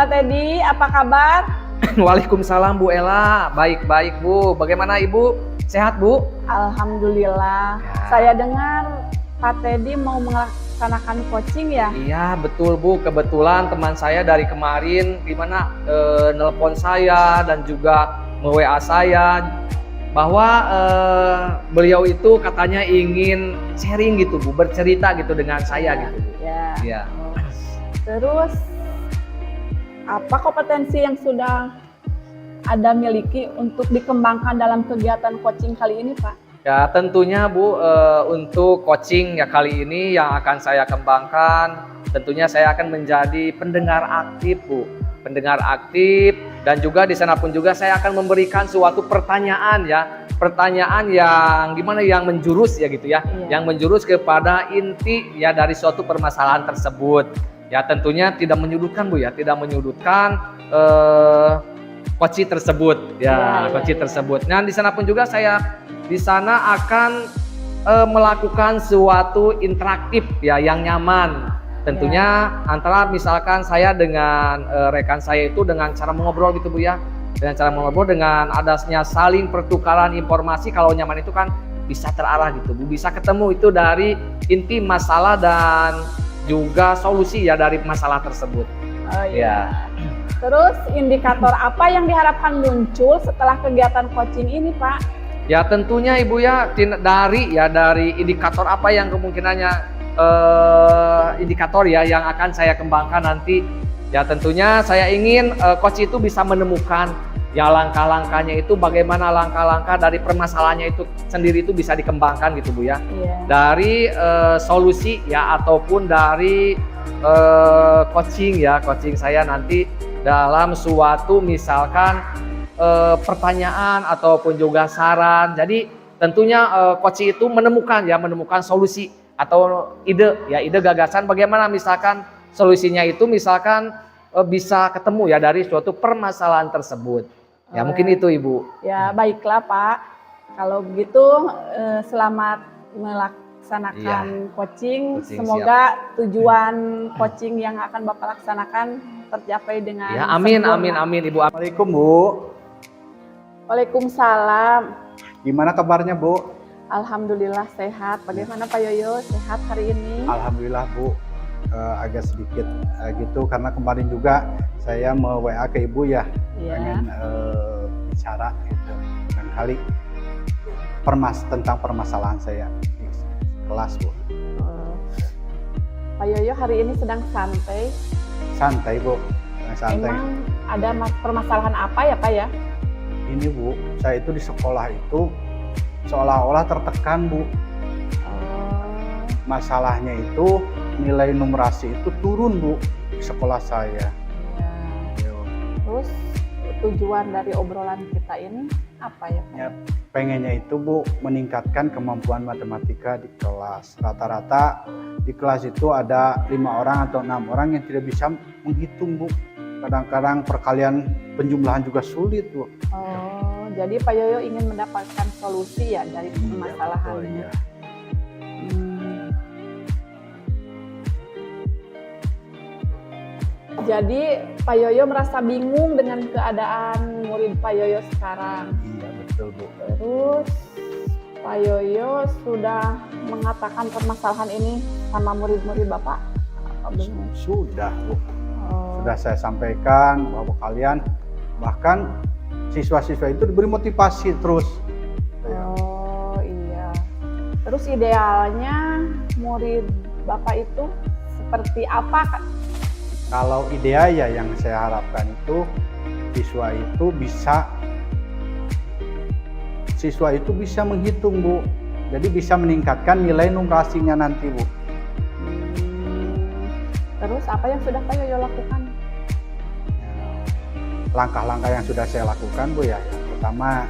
Pak Teddy, apa kabar? Waalaikumsalam Bu Ella, baik-baik Bu. Bagaimana Ibu? Sehat Bu? Alhamdulillah. Saya dengar Pak Teddy mau melaksanakan coaching ya? Iya betul Bu, kebetulan teman saya dari kemarin gimana nelpon saya dan juga WA saya bahwa beliau itu katanya ingin sharing gitu Bu, bercerita gitu dengan saya gitu Bu. Ya. Terus apa kompetensi yang sudah Anda miliki untuk dikembangkan dalam kegiatan coaching kali ini, Pak? Ya tentunya Bu, untuk coaching ya kali ini yang akan saya kembangkan, tentunya saya akan menjadi pendengar aktif Bu, pendengar aktif, dan juga di sana pun juga saya akan memberikan suatu pertanyaan ya, pertanyaan yang gimana, yang menjurus ya gitu ya, yang menjurus kepada inti ya dari suatu permasalahan tersebut. Ya tentunya tidak menyudutkan Bu ya, tidak menyudutkan coaching tersebut ya, coaching tersebut. Nah di sana pun juga saya di sana akan melakukan suatu interaktif ya yang nyaman. Tentunya antara misalkan saya dengan rekan saya itu dengan cara mengobrol gitu Bu ya. Dengan cara mengobrol, dengan adanya saling pertukaran informasi, kalau nyaman itu kan bisa terarah gitu Bu. Bisa ketemu itu dari inti masalah dan juga solusi ya dari masalah tersebut. Oh iya. Terus indikator apa yang diharapkan muncul setelah kegiatan coaching ini, Pak? Ya tentunya Ibu ya dari indikator apa yang kemungkinannya indikator ya yang akan saya kembangkan nanti. Ya tentunya saya ingin coach itu bisa menemukan ya langkah-langkahnya itu, bagaimana langkah-langkah dari permasalahannya itu sendiri itu bisa dikembangkan gitu Bu ya. Dari solusi ya ataupun dari coaching saya nanti dalam suatu misalkan pertanyaan ataupun juga saran. Jadi tentunya coaching itu menemukan solusi atau ide gagasan bagaimana misalkan solusinya itu misalkan bisa ketemu ya dari suatu permasalahan tersebut. Ya mungkin itu Ibu. Ya baiklah Pak. Kalau begitu selamat melaksanakan coaching. Semoga tujuan coaching yang akan Bapak laksanakan tercapai dengan ya, amin Ibu. Assalamualaikum Bu. Waalaikumsalam. Gimana kabarnya Bu? Alhamdulillah sehat. Bagaimana Pak Yoyo, sehat hari ini? Alhamdulillah Bu. Agak sedikit gitu karena kemarin juga saya WA ke Ibu ya, pengen bicara gitu dan kali tentang permasalahan saya di kelas Bu. Pak Yoyo hari ini sedang santai? Santai Bu, santai. Emang ada permasalahan apa ya Pak ya? Ini Bu, saya itu di sekolah itu seolah-olah tertekan Bu. Masalahnya itu nilai numerasi itu turun Bu di sekolah saya. Terus tujuan dari obrolan kita ini apa ya Pak? Ya, pengennya itu Bu meningkatkan kemampuan matematika di kelas. Rata-rata di kelas itu ada 5 orang atau 6 orang yang tidak bisa menghitung Bu. Kadang-kadang perkalian penjumlahan juga sulit Bu. Oh, jadi Pak Yoyo ingin mendapatkan solusi ya dari permasalahan ini. Jadi Pak Yoyo merasa bingung dengan keadaan murid Pak Yoyo sekarang. Iya betul Bu. Terus Pak Yoyo sudah mengatakan permasalahan ini sama murid-murid Bapak? Sudah Bu. Sudah saya sampaikan bahwa kalian bahkan siswa-siswa itu diberi motivasi terus. Oh iya. Terus idealnya murid Bapak itu seperti apa Kak? Kalau ideal ya yang saya harapkan itu siswa itu bisa menghitung Bu. Jadi bisa meningkatkan nilai numerasinya nanti Bu. Terus apa yang sudah Pak Yoyo lakukan? Langkah-langkah yang sudah saya lakukan Bu ya. Yang pertama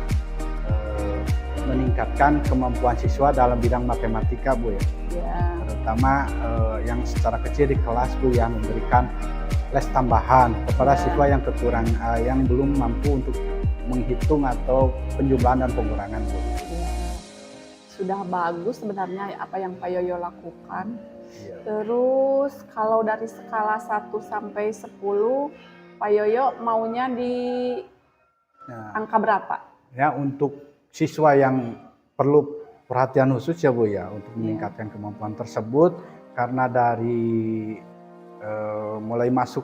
meningkatkan kemampuan siswa dalam bidang matematika Bu ya. Terutama yang secara kecil di kelas Bu ya, memberikan les tambahan kepada siswa yang yang belum mampu untuk menghitung atau penjumlahan dan pengurangan Bu. Sudah bagus sebenarnya apa yang Pak Yoyo lakukan. Terus kalau dari skala 1 sampai 10 Pak Yoyo maunya di Nah, angka berapa? ya untuk siswa yang perlu perhatian khusus ya Bu ya untuk Iya. meningkatkan kemampuan tersebut karena dari mulai masuk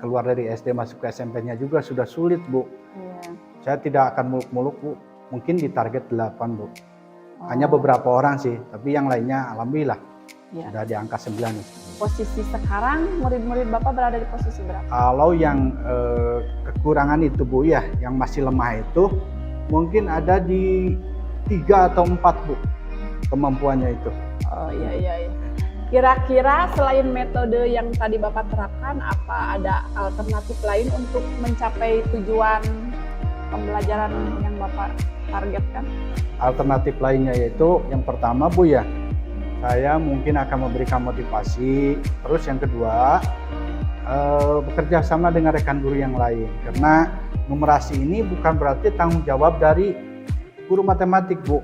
keluar dari SD masuk ke SMP-nya juga sudah sulit Bu. Iya. Saya tidak akan muluk-muluk Bu, mungkin di target 8 Bu. Oh, Hanya beberapa orang sih, tapi yang lainnya alhamdulillah iya. sudah di angka 9. Posisi sekarang murid-murid Bapak berada di posisi berapa? Kalau yang kekurangan itu Bu ya, yang masih lemah itu mungkin ada di 3 atau 4 Bu kemampuannya itu. Oh iya. Kira-kira selain metode yang tadi Bapak terapkan, apa ada alternatif lain untuk mencapai tujuan pembelajaran yang Bapak targetkan? Alternatif lainnya yaitu yang pertama Bu ya, saya mungkin akan memberikan motivasi. Terus yang kedua, bekerja sama dengan rekan guru yang lain. Karena numerasi ini bukan berarti tanggung jawab dari guru matematik Bu.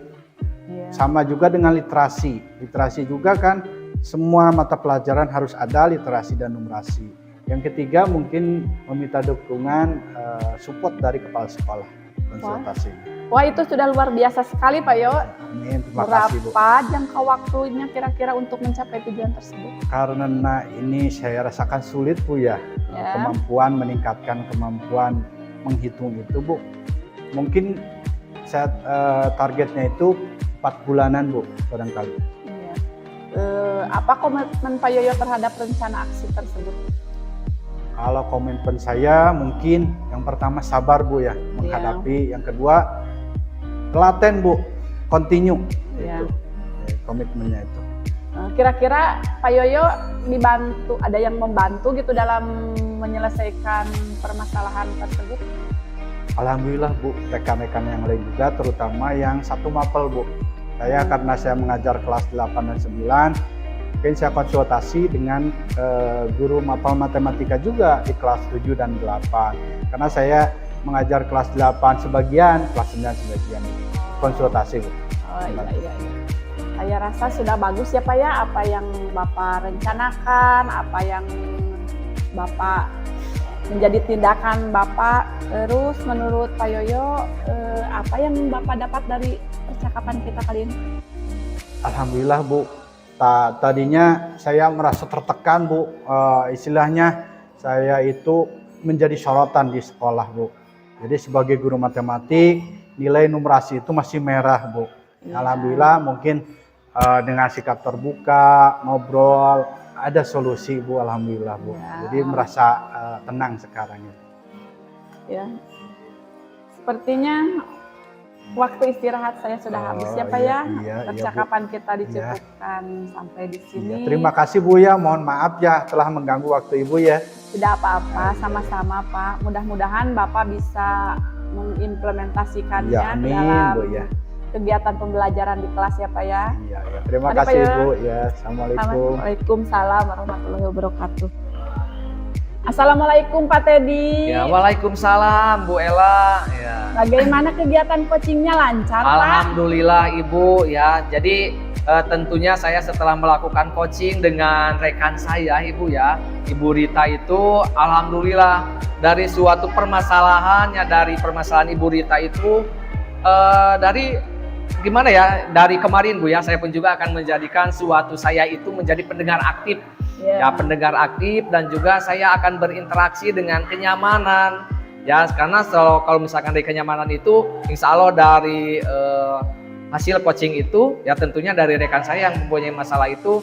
Iya. Sama juga dengan literasi. Literasi juga kan semua mata pelajaran harus ada literasi dan numerasi. Yang ketiga mungkin meminta dukungan support dari kepala sekolah konsultasi. Wah, itu sudah luar biasa sekali Pak Yo. Amin, terima kasih Bu. Berapa jangka waktunya kira-kira untuk mencapai tujuan tersebut? Karena ini saya rasakan sulit Bu ya, Ya. kemampuan meningkatkan kemampuan menghitung itu Bu. Mungkin saya targetnya itu 4 bulanan Bu barangkali. Iya. Apa komitmen Pak Yoyo terhadap rencana aksi tersebut? Kalau komitmen saya mungkin yang pertama sabar Bu ya menghadapi, yang kedua telaten Bu, continue Iya. itu komitmennya itu. Kira-kira Pak Yoyo dibantu, ada yang membantu gitu dalam menyelesaikan permasalahan tersebut? Alhamdulillah Bu, rekan-rekan yang lain juga terutama yang satu mapel Bu. Saya karena saya mengajar kelas 8 dan 9, mungkin saya konsultasi dengan guru mapel matematika juga di kelas 7 dan 8. Karena saya mengajar kelas 8 sebagian, kelas 9 sebagian. Konsultasi Bu. Oh iya. Saya rasa sudah bagus ya Pak ya, apa yang Bapak rencanakan, apa yang Bapak menjadi tindakan Bapak. Terus menurut Pak Yoyo, apa yang Bapak dapat dari percakapan kita kali ini? Alhamdulillah Bu. Tadinya saya merasa tertekan Bu, istilahnya saya itu menjadi sorotan di sekolah Bu. Jadi sebagai guru matematik, nilai numerasi itu masih merah Bu. Ya. Alhamdulillah mungkin dengan sikap terbuka, ngobrol, ada solusi Bu, alhamdulillah Bu. Ya. Jadi merasa tenang sekarang ini. Ya. Sepertinya waktu istirahat saya sudah habis ya Pak ya. Iya, Percakapan Bu. kita dicukupkan sampai di sini. Iya, terima kasih Bu ya, mohon maaf ya telah mengganggu waktu Ibu ya. Tidak apa-apa, sama-sama Pak. Mudah-mudahan Bapak bisa mengimplementasikannya Ya, amin dalam Bu ya. kegiatan pembelajaran di kelas ya Pak ya. Iya, ya. Terima Mari, Pak, kasih ya. Bu ya. Assalamualaikum. Waalaikumsalam warahmatullahi wabarakatuh. Assalamualaikum Pak Teddy. Ya, waalaikumsalam Bu Ella. Ya. Bagaimana kegiatan coachingnya, lancar Pak? Alhamdulillah Ibu ya. Jadi tentunya saya setelah melakukan coaching dengan rekan saya Ibu ya, Ibu Rita itu alhamdulillah dari suatu permasalahannya, dari permasalahan Ibu Rita itu dari gimana ya, dari kemarin Bu ya, saya pun juga akan menjadikan suatu saya itu menjadi pendengar aktif. Ya, pendengar aktif, dan juga saya akan berinteraksi dengan kenyamanan ya, karena kalau misalkan dari kenyamanan itu insya Allah dari hasil coaching itu ya tentunya dari rekan saya yang mempunyai masalah itu,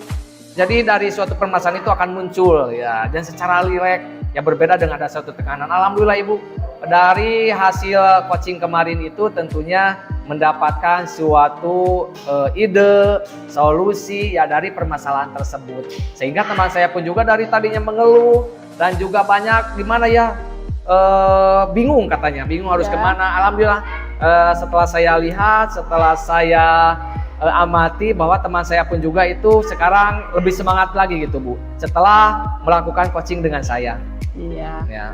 jadi dari suatu permasalahan itu akan muncul ya, dan secara rileks ya, berbeda dengan ada suatu tekanan. Alhamdulillah Ibu, dari hasil coaching kemarin itu tentunya mendapatkan suatu ide, solusi ya dari permasalahan tersebut. Sehingga teman saya pun juga dari tadinya mengeluh dan juga banyak gimana ya, bingung katanya, bingung harus kemana. Alhamdulillah setelah saya lihat, setelah saya amati bahwa teman saya pun juga itu sekarang lebih semangat lagi gitu Bu, setelah melakukan coaching dengan saya. Iya. Ya.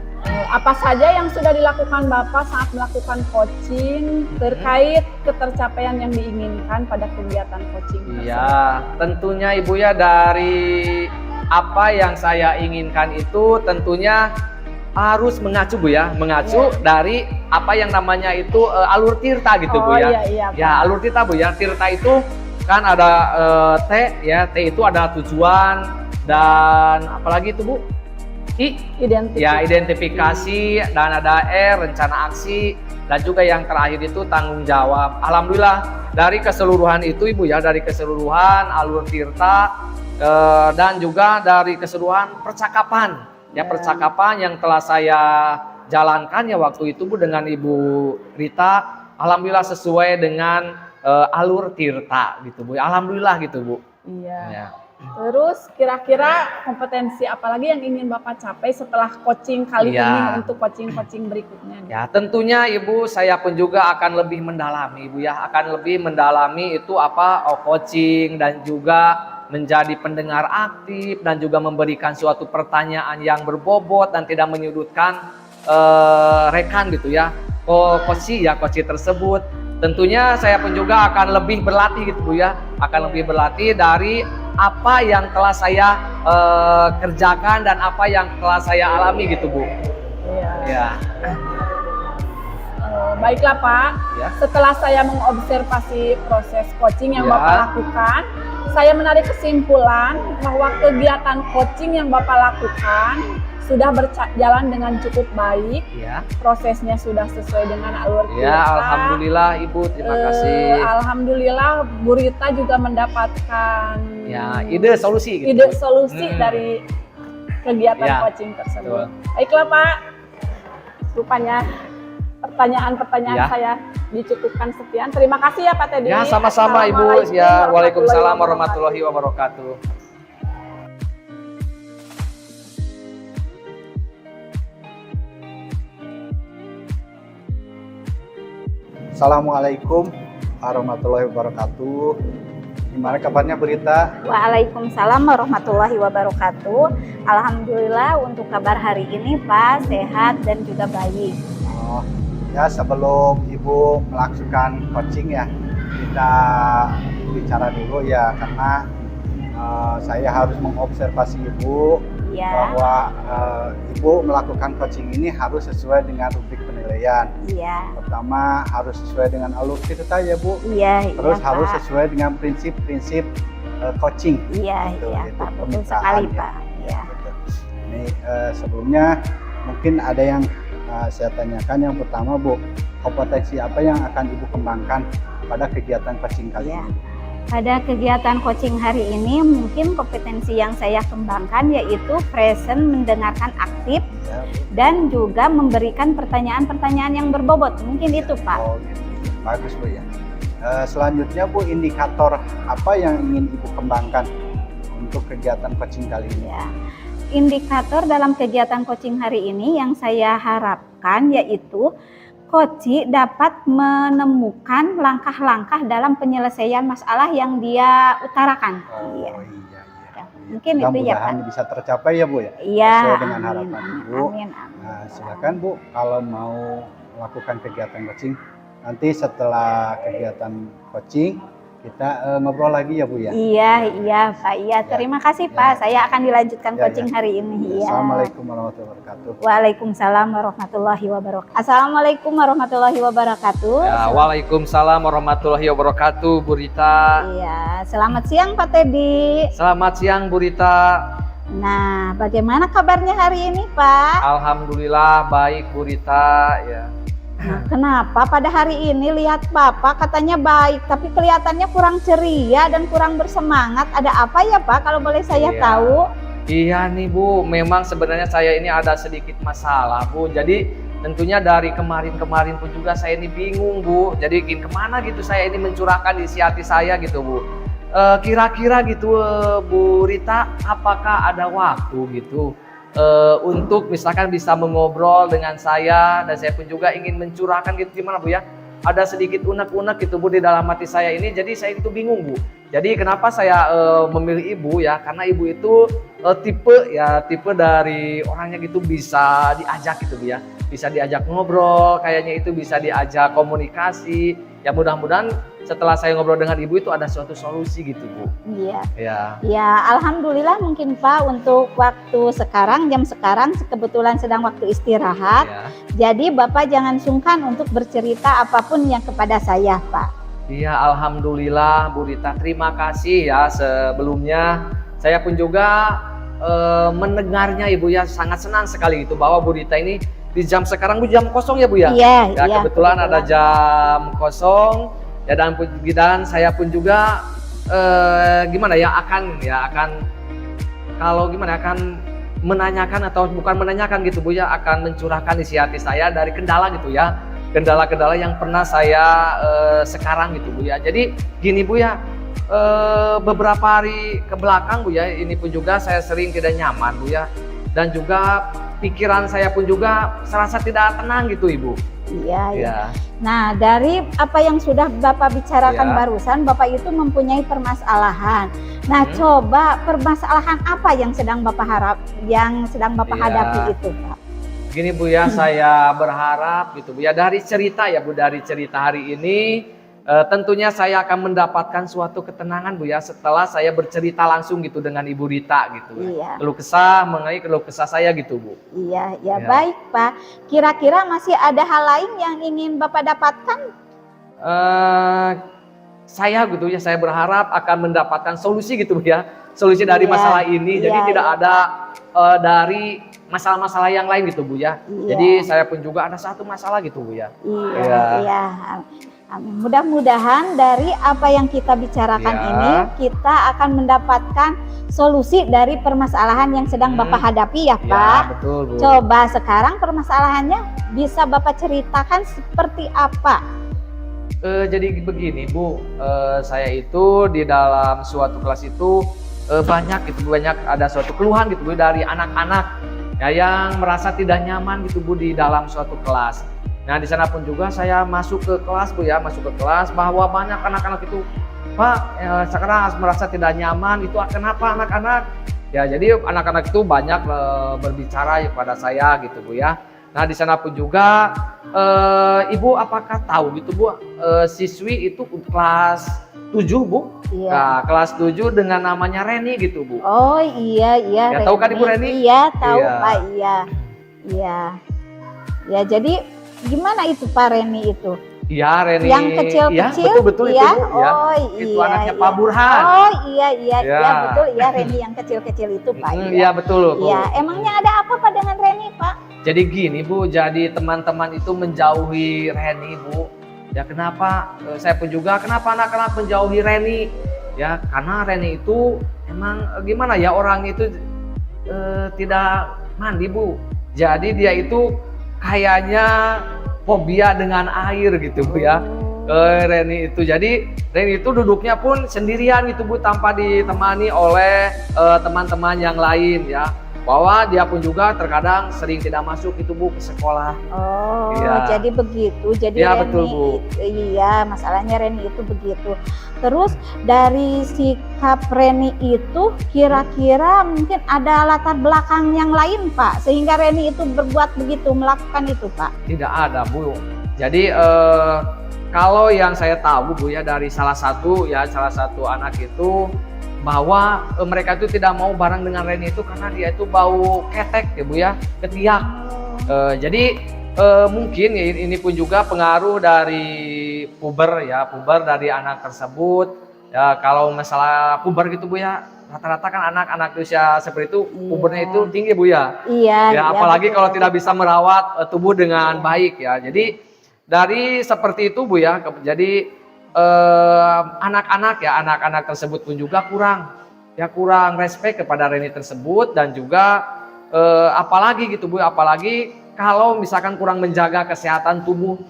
Apa saja yang sudah dilakukan Bapak saat melakukan coaching terkait ketercapaian yang diinginkan pada kegiatan coaching tersebut? Iya, tentunya Ibu ya, dari apa yang saya inginkan itu tentunya harus mengacu Bu ya, mengacu dari apa yang namanya itu alur tirta gitu Bu ya. Iya, Ya, alur tirta Bu ya. Tirta itu kan ada T ya, T itu ada tujuan dan apalagi itu Bu? Identifikasi dan ada R, rencana aksi, dan juga yang terakhir itu tanggung jawab. Alhamdulillah dari keseluruhan itu Ibu ya, dari keseluruhan alur tirta dan juga dari keseluruhan percakapan ya, percakapan yang telah saya jalankan ya waktu itu Bu dengan Ibu Rita, alhamdulillah sesuai dengan alur tirta gitu Bu. Alhamdulillah gitu Bu. Iya. Ya. Terus kira-kira kompetensi apa lagi yang ingin Bapak capai setelah coaching kali ini untuk coaching-coaching berikutnya? Ya tentunya Ibu, saya pun juga akan lebih mendalami Ibu ya, akan lebih mendalami itu apa coaching dan juga menjadi pendengar aktif dan juga memberikan suatu pertanyaan yang berbobot dan tidak menyudutkan rekan gitu ya, coach tersebut. Tentunya saya pun juga akan lebih berlatih gitu Bu ya, akan lebih berlatih dari apa yang telah saya kerjakan dan apa yang telah saya alami gitu Bu. Iya. Ya. Baiklah Pak, setelah saya menobservasi proses coaching yang Bapak lakukan, saya menarik kesimpulan bahwa kegiatan coaching yang Bapak lakukan sudah berjalan dengan cukup baik, prosesnya sudah sesuai dengan alur tirta. Ya, alhamdulillah Ibu, terima kasih. Alhamdulillah Bu Rita juga mendapatkan ide solusi gitu. Ide solusi dari kegiatan coaching tersebut. Baiklah Pak, rupanya pertanyaan-pertanyaan saya dicukupkan sekian. Terima kasih ya Pak Teddy. Ya, sama-sama Ibu. Ya, Waalaikumsalam warahmatullahi wabarakatuh. Assalamualaikum warahmatullahi wabarakatuh. Gimana kabarnya Bu Rita? Waalaikumsalam warahmatullahi wabarakatuh. Alhamdulillah untuk kabar hari ini Pak sehat dan juga baik. Ya sebelum Ibu melakukan coaching ya, kita bicara dulu ya, karena saya harus mengobservasi Ibu bahwa Ibu melakukan coaching ini harus sesuai dengan rubrik penilaian. Pertama harus sesuai dengan alur tirta ya Bu. Terus harus sesuai dengan prinsip-prinsip coaching. Itu betul sekali Pak. Ini sebelumnya mungkin ada yang saya tanyakan. Yang pertama Bu, kompetensi apa yang akan Ibu kembangkan pada kegiatan coaching kali ini? Pada kegiatan coaching hari ini mungkin kompetensi yang saya kembangkan yaitu present, mendengarkan aktif, dan juga memberikan pertanyaan-pertanyaan yang berbobot. Mungkin itu Pak. Gitu. Bagus Bu ya. Selanjutnya Bu, indikator apa yang ingin Ibu kembangkan untuk kegiatan coaching kali ini? Indikator dalam kegiatan coaching hari ini yang saya harapkan yaitu coach dapat menemukan langkah-langkah dalam penyelesaian masalah yang dia utarakan. Mungkin itu ya Pak. Mudah-mudahan bisa tercapai ya Bu ya. Sesuai dengan harapan Ibu. Nah, silakan Bu, kalau mau melakukan kegiatan coaching, nanti setelah kegiatan coaching kita ngobrol lagi ya Bu ya. Iya Pak. Terima kasih Pak. Saya akan dilanjutkan coaching hari ini. Assalamualaikum warahmatullahi wabarakatuh. Waalaikumsalam warahmatullahi wabarakatuh. Assalamualaikum warahmatullahi wabarakatuh. Waalaikumsalam warahmatullahi wabarakatuh Bu Rita. Selamat siang Pak Teddy. Selamat siang Bu Rita. Nah, bagaimana kabarnya hari ini Pak? Alhamdulillah baik Bu Rita ya. Nah, kenapa pada hari ini lihat Bapak katanya baik, tapi kelihatannya kurang ceria dan kurang bersemangat. Ada apa ya Pak kalau boleh saya tahu? Iya nih Bu, memang sebenarnya saya ini ada sedikit masalah Bu. Jadi tentunya dari kemarin-kemarin pun juga saya ini bingung Bu. Jadi kemana gitu saya ini mencurahkan isi hati saya gitu Bu. Kira-kira gitu Bu Rita, apakah ada waktu gitu untuk misalkan bisa mengobrol dengan saya, dan saya pun juga ingin mencurahkan gitu, gimana Bu ya, ada sedikit unek-unek gitu Bu di dalam hati saya ini. Jadi saya itu bingung Bu. Jadi kenapa saya memilih Ibu ya, karena Ibu itu tipe dari orangnya gitu bisa diajak gitu Bu ya, bisa diajak ngobrol, kayaknya itu bisa diajak komunikasi. Ya mudah-mudahan setelah saya ngobrol dengan Ibu itu ada suatu solusi gitu Bu. Iya. Ya. Ya, alhamdulillah mungkin Pak untuk waktu sekarang, jam sekarang kebetulan sedang waktu istirahat. Ya. Jadi Bapak jangan sungkan untuk bercerita apapun yang kepada saya, Pak. Iya, alhamdulillah Bu Rita, terima kasih ya sebelumnya. Saya pun juga mendengarnya Ibu ya, sangat senang sekali gitu bahwa Bu Rita ini di jam sekarang Bu jam kosong ya Bu ya. Iya, Ya iya, kebetulan ada jam kosong ya, dan saya pun juga akan kalau gimana akan menanyakan atau bukan menanyakan gitu Bu ya, akan mencurahkan isi hati saya dari kendala gitu ya, kendala-kendala yang pernah saya sekarang gitu Bu ya. Jadi gini Bu ya, beberapa hari ke belakang Bu ya, ini pun juga saya sering tidak nyaman Bu ya, dan juga pikiran saya pun juga serasa tidak tenang gitu Ibu. Iya, iya. Ya. Nah, dari apa yang sudah Bapak bicarakan Ya. barusan, Bapak itu mempunyai permasalahan. Nah, coba permasalahan apa yang sedang Bapak Ya. hadapi itu, Pak? Gini Bu ya, saya berharap gitu Bu ya, dari cerita ya Bu, dari cerita hari ini tentunya saya akan mendapatkan suatu ketenangan Bu ya setelah saya bercerita langsung gitu dengan Ibu Rita gitu. Iya. Mengenai keluh kesah saya gitu Bu. Iya, ya, Ya. baik Pak. Kira-kira masih ada hal lain yang ingin Bapak dapatkan? Saya gitu ya, saya berharap akan mendapatkan solusi gitu Bu ya, solusi dari Iya, masalah ini. Jadi iya, tidak iya, ada dari masalah-masalah yang lain gitu Bu ya. Iya. Jadi saya pun juga ada satu masalah gitu Bu ya. Iya, Iya. iya. Amin. Mudah-mudahan dari apa yang kita bicarakan Iya. ini, kita akan mendapatkan solusi dari permasalahan yang sedang Bapak hadapi ya, Ya Pak. betul Bu. Coba sekarang permasalahannya bisa Bapak ceritakan seperti apa? Jadi begini Bu, saya itu di dalam suatu kelas itu banyak ada suatu keluhan gitu Bu dari anak-anak ya yang merasa tidak nyaman gitu Bu di dalam suatu kelas. Nah di sana pun juga saya masuk ke kelas Bu ya, masuk ke kelas bahwa banyak anak-anak itu, Pak sekarang merasa tidak nyaman, itu kenapa anak-anak? Ya jadi anak-anak itu banyak berbicara kepada saya gitu Bu ya. Nah di sana pun juga Ibu apakah tahu gitu Bu, siswi itu kelas 7 Bu? Iya. Nah, kelas 7 dengan namanya Reni gitu Bu. Oh iya, iya. Ya, tahu kan Ibu Reni? Iya, tahu Iya. Pak, iya. Iya. Ya, jadi gimana itu Pak Reni itu? Iya Reni. Yang kecil-kecil? Ya, betul ya? itu Bu ya. Oh Itu iya. anaknya iya. Pak Burhan. Oh iya, iya, Ya. iya betul ya, Reni yang kecil-kecil itu Pak. Iya betul Bu. Iya, emangnya ada apa Pak dengan Reni Pak? Jadi gini Bu, jadi teman-teman itu menjauhi Reni Bu. Ya kenapa? Saya pun juga kenapa anak-anak menjauhi Reni? Ya karena Reni itu emang gimana ya, orang itu tidak mandi Bu. Jadi dia itu kayaknya fobia dengan air gitu Bu ya. Reni itu, jadi Reni itu duduknya pun sendirian gitu Bu, tanpa ditemani oleh teman-teman yang lain ya. Bahwa dia pun juga terkadang sering tidak masuk itu Bu ke sekolah. Oh, Iya. jadi begitu. Jadi Iya, Reni betul, Bu. iya, masalahnya Reni itu begitu. Terus dari sikap Reni itu kira-kira mungkin ada latar belakang yang lain Pak, sehingga Reni itu berbuat begitu, melakukan itu Pak. Tidak ada Bu. Jadi kalau yang saya tahu Bu ya, dari salah satu anak itu bahwa mereka itu tidak mau bareng dengan Reni itu karena dia itu bau ketek ya Bu ya, ketiak. Jadi mungkin ini pun juga pengaruh dari puber dari anak tersebut. Ya kalau masalah puber gitu Bu ya, rata-rata kan anak-anak usia seperti itu pubernya itu tinggi Bu ya. Iya. Ya iya, apalagi betul, kalau betul. tidak bisa merawat tubuh dengan baik ya. Jadi dari seperti itu Bu ya, jadi anak-anak tersebut pun juga kurang respect kepada Reni tersebut, dan juga apalagi gitu Bu, apalagi kalau misalkan kurang menjaga kesehatan tubuh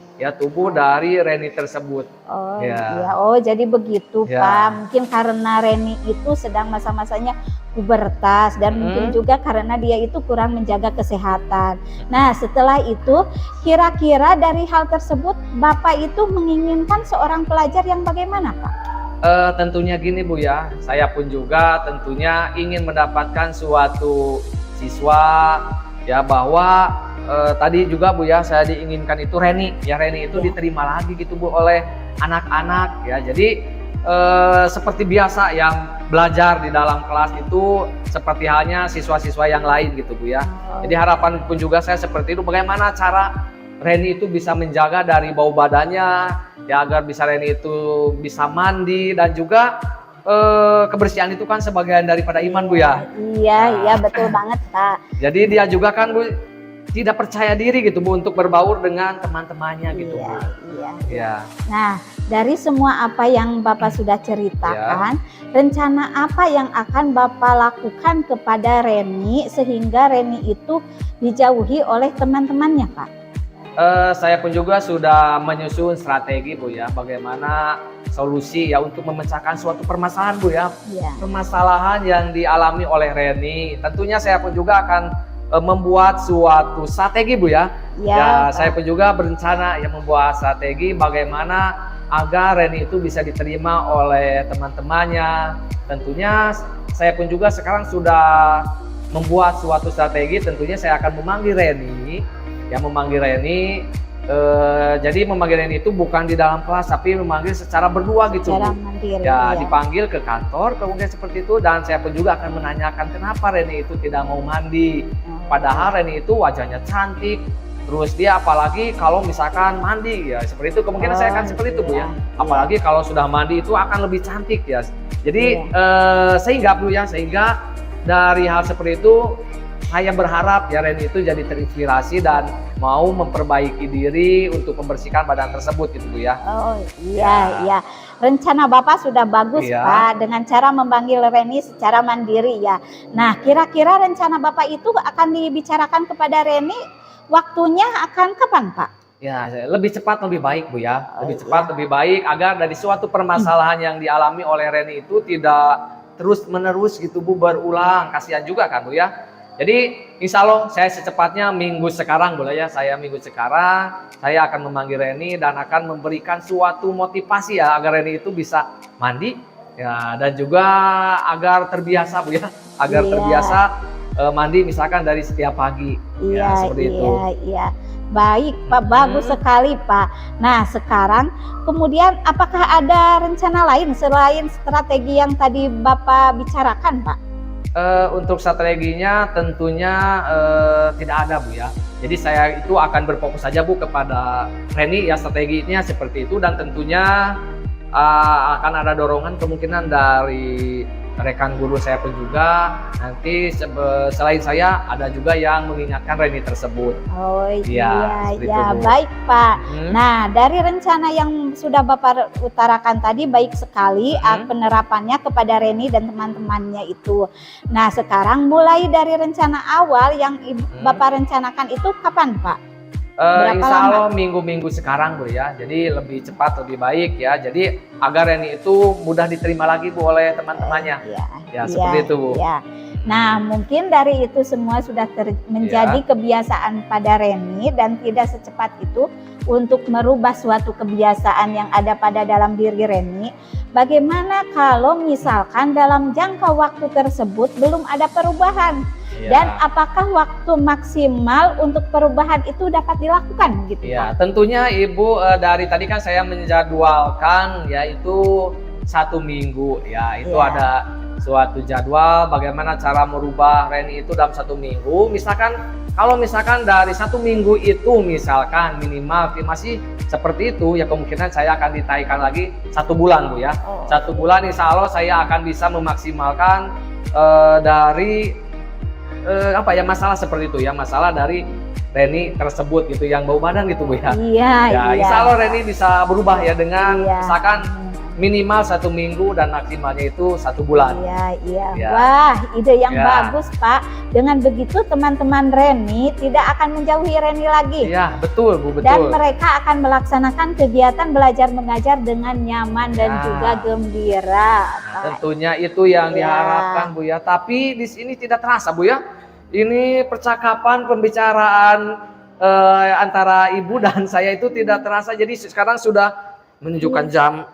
dari Reni tersebut. Oh Ya. iya, oh jadi begitu Ya. Pak. Mungkin karena Reni itu sedang masa-masanya pubertas dan mungkin juga karena dia itu kurang menjaga kesehatan. Nah setelah itu kira-kira dari hal tersebut Bapak itu menginginkan seorang pelajar yang bagaimana Pak? Tentunya gini Bu ya, saya pun juga tentunya ingin mendapatkan suatu siswa ya, bahwa tadi juga Bu ya, saya diinginkan itu Reni itu Ya. diterima lagi gitu Bu oleh anak-anak ya. Jadi seperti biasa yang belajar di dalam kelas itu seperti halnya siswa-siswa yang lain gitu Bu ya. Jadi harapan pun juga saya seperti itu, bagaimana cara Reni itu bisa menjaga dari bau badannya ya, agar bisa Reni itu bisa mandi, dan juga kebersihan itu kan sebagian daripada iman Bu ya. Iya betul banget Pak. Jadi dia juga kan Bu tidak percaya diri gitu Bu untuk berbaur dengan teman-temannya gitu Bu. Iya. Nah, dari semua apa yang Bapak sudah ceritakan, rencana apa yang akan Bapak lakukan kepada Reni sehingga Reni itu dijauhi oleh teman-temannya Pak? Saya pun juga sudah menyusun strategi Bu ya, bagaimana solusi ya untuk memecahkan suatu permasalahan Bu ya. Permasalahan yang dialami oleh Reni. Tentunya saya pun juga akan membuat suatu strategi Bu ya. Saya pun juga berencana ya membuat strategi bagaimana agar Reni itu bisa diterima oleh teman-temannya. Tentunya saya pun juga sekarang sudah membuat suatu strategi. Tentunya saya akan memanggil Reni, jadi memanggil Reni itu bukan di dalam kelas, tapi memanggil secara berdua gitu. Secara mandiri. Dipanggil ke kantor, kemudian seperti itu, dan saya pun juga akan menanyakan kenapa Reni itu tidak mau mandi. Padahal Reni itu wajahnya cantik, terus dia apalagi kalau misalkan mandi ya seperti itu, kemungkinan saya akan seperti itu Bu ya. Apalagi kalau sudah mandi itu akan lebih cantik ya. Jadi sehingga Bu ya, sehingga dari hal seperti itu saya berharap ya Reni itu jadi terinspirasi dan mau memperbaiki diri untuk membersihkan badan tersebut gitu Bu ya. Iya. Rencana Bapak sudah bagus Pak, dengan cara memanggil Reni secara mandiri ya. Nah, kira-kira rencana Bapak itu akan dibicarakan kepada Reni, waktunya akan kapan Pak? Ya, lebih cepat lebih baik Bu ya. Lebih cepat lebih baik agar dari suatu permasalahan yang dialami oleh Reni itu tidak terus-menerus gitu Bu, berulang. Kasihan juga kan Bu ya. Jadi insya Allah saya secepatnya minggu sekarang boleh ya, minggu sekarang saya akan memanggil Reni dan akan memberikan suatu motivasi ya agar Reni itu bisa mandi ya, dan juga agar terbiasa Bu ya, agar terbiasa mandi misalkan dari setiap pagi seperti itu. Iya. Baik Pak, bagus sekali Pak. Nah sekarang kemudian apakah ada rencana lain selain strategi yang tadi Bapak bicarakan Pak? Untuk strateginya tentunya tidak ada Bu ya. Jadi saya itu akan berfokus saja Bu kepada Reni ya, strateginya seperti itu, dan tentunya akan ada dorongan kemungkinan dari rekan guru saya pun juga. Nanti selain saya ada juga yang mengingatkan Reni tersebut. Iya, baik Pak. Nah, dari rencana yang sudah Bapak utarakan tadi baik sekali penerapannya kepada Reni dan teman-temannya itu. Nah, sekarang mulai dari rencana awal yang Bapak rencanakan itu kapan Pak? Insya Allah minggu-minggu sekarang Bu ya, jadi lebih cepat lebih baik ya, jadi agar Reni itu mudah diterima lagi Bu oleh teman-temannya seperti itu Bu. Nah mungkin dari itu semua sudah menjadi kebiasaan pada Reni, dan tidak secepat itu untuk merubah suatu kebiasaan yang ada pada dalam diri Reni. Bagaimana kalau misalkan dalam jangka waktu tersebut belum ada perubahan? Dan apakah waktu maksimal untuk perubahan itu dapat dilakukan gitu Pak? Tentunya Ibu, dari tadi kan saya menjadwalkan yaitu 1 minggu ya, itu ada suatu jadwal bagaimana cara merubah Reni itu dalam 1 minggu. Misalkan kalau misalkan dari 1 minggu itu misalkan minimal masih seperti itu ya, kemungkinan saya akan ditaikan lagi 1 bulan Bu ya. 1 bulan insya Allah saya akan bisa memaksimalkan dari masalah seperti itu ya, masalah dari Reni tersebut gitu yang bau badan gitu Bu ya. Insya Allah Reni bisa berubah ya dengan misalkan minimal 1 minggu dan maksimalnya itu 1 bulan. Wah, ide yang bagus Pak. Dengan begitu teman-teman Reni tidak akan menjauhi Reni lagi. Iya, betul Bu, betul. Dan mereka akan melaksanakan kegiatan belajar mengajar dengan nyaman dan juga gembira. Tentunya itu yang diharapkan Bu ya. Tapi di sini tidak terasa Bu ya. Ini percakapan pembicaraan antara Ibu dan saya itu tidak terasa. Jadi sekarang sudah menunjukkan jam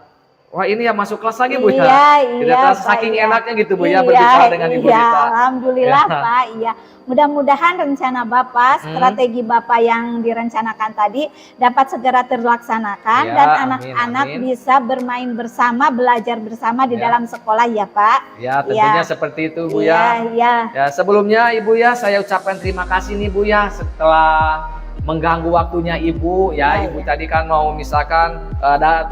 Wah ini ya masuk kelas lagi Bu ya? Iya, Tidak iya, terasa Pak, saking iya. enaknya gitu Bu ya Iya, berbicara dengan Ibu iya, kita. alhamdulillah Ya. Pak, iya. Mudah-mudahan rencana Bapak, strategi Bapak yang direncanakan tadi dapat segera terlaksanakan Ya, dan amin, anak-anak amin. bisa bermain bersama, belajar bersama di Ya. dalam sekolah ya Pak. Ya tentunya Iya. seperti itu Bu Iya, ya. iya. Ya sebelumnya Ibu ya saya ucapkan terima kasih nih Bu ya setelah mengganggu waktunya Ibu ya. Ya, Ibu ya. tadi kan mau misalkan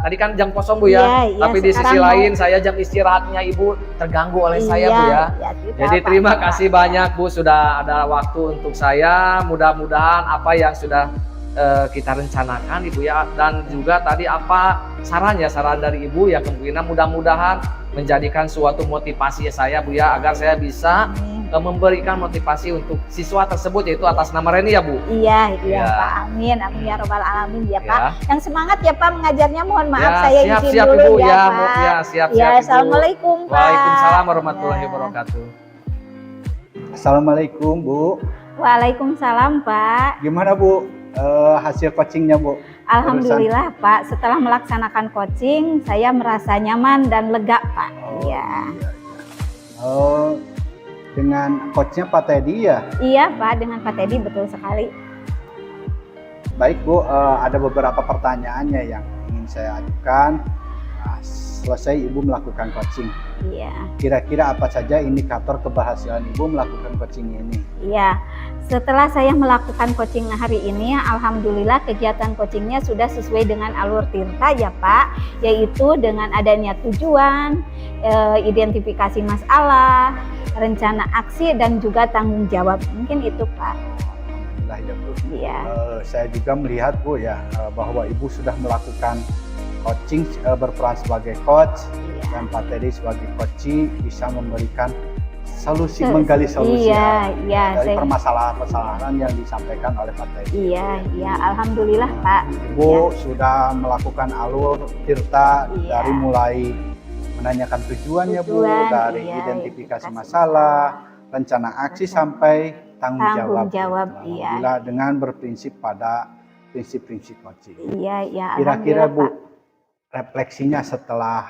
tadi kan jam kosong Bu ya. Iya, iya, Tapi di sisi sekarang mau- lain saya jam istirahatnya Ibu terganggu oleh saya Bu ya. Iya, tidak Jadi apa-apa, terima Pak. kasih banyak Bu sudah ada waktu untuk saya. Mudah-mudahan apa yang sudah kita rencanakan Ibu ya, dan juga tadi apa saran dari Ibu ya, kemungkinan mudah-mudahan menjadikan suatu motivasi saya Bu ya, agar saya bisa Amin. memberikan motivasi untuk siswa tersebut, yaitu atas nama Reni ya Bu. Iya, iya Ya. Pak. Amin, amin ya robbal alamin ya Pak. Ya. Yang semangat ya Pak mengajarnya. Mohon maaf Ya, saya siap, izin siap, dulu Ibu. ya, Ya, Pak. ya, siap, Ya, siap, Ibu. assalamualaikum Pak. Waalaikumsalam warahmatullahi Ya. wabarakatuh. Assalamualaikum Bu. Waalaikumsalam Pak. Gimana Bu hasil coachingnya Bu? Alhamdulillah Pak, setelah melaksanakan coaching saya merasa nyaman dan lega Pak. Iya. Iya. Oh, dengan coachnya Pak Teddy ya? Iya Pak, dengan Pak Teddy betul sekali. Baik Bu, ada beberapa pertanyaannya yang ingin saya ajukan. Nah, selesai Ibu melakukan coaching, Iya. kira-kira apa saja indikator keberhasilan Ibu melakukan coaching ini? Iya. Setelah saya melakukan coaching hari ini, alhamdulillah kegiatan coachingnya sudah sesuai dengan alur Tirta ya Pak, yaitu dengan adanya tujuan, identifikasi masalah, rencana aksi dan juga tanggung jawab. Mungkin itu Pak. Alhamdulillah ya Bu. Iya. Saya juga melihat Bu ya bahwa Ibu sudah melakukan coaching, berperan sebagai coach, Iya. dan Pak Teddy sebagai coach bisa memberikan solusi, menggali solusi Iya, iya, dari saya- permasalahan-permasalahan yang disampaikan oleh Pak Teddy. Iya, iya, alhamdulillah Pak. Ibu sudah melakukan alur Tirta Iya. dari mulai menanyakan tujuannya Bu, Tujuan, dari iya, identifikasi identifikasi masalah, rencana aksi Rencana. sampai tanggung Tanggung jawab. jawab, Gitu. iya. Alhamdulillah dengan berprinsip pada prinsip-prinsip coaching. Iya, iya, Kira-kira Bu, alhamdulillah, Pak. refleksinya setelah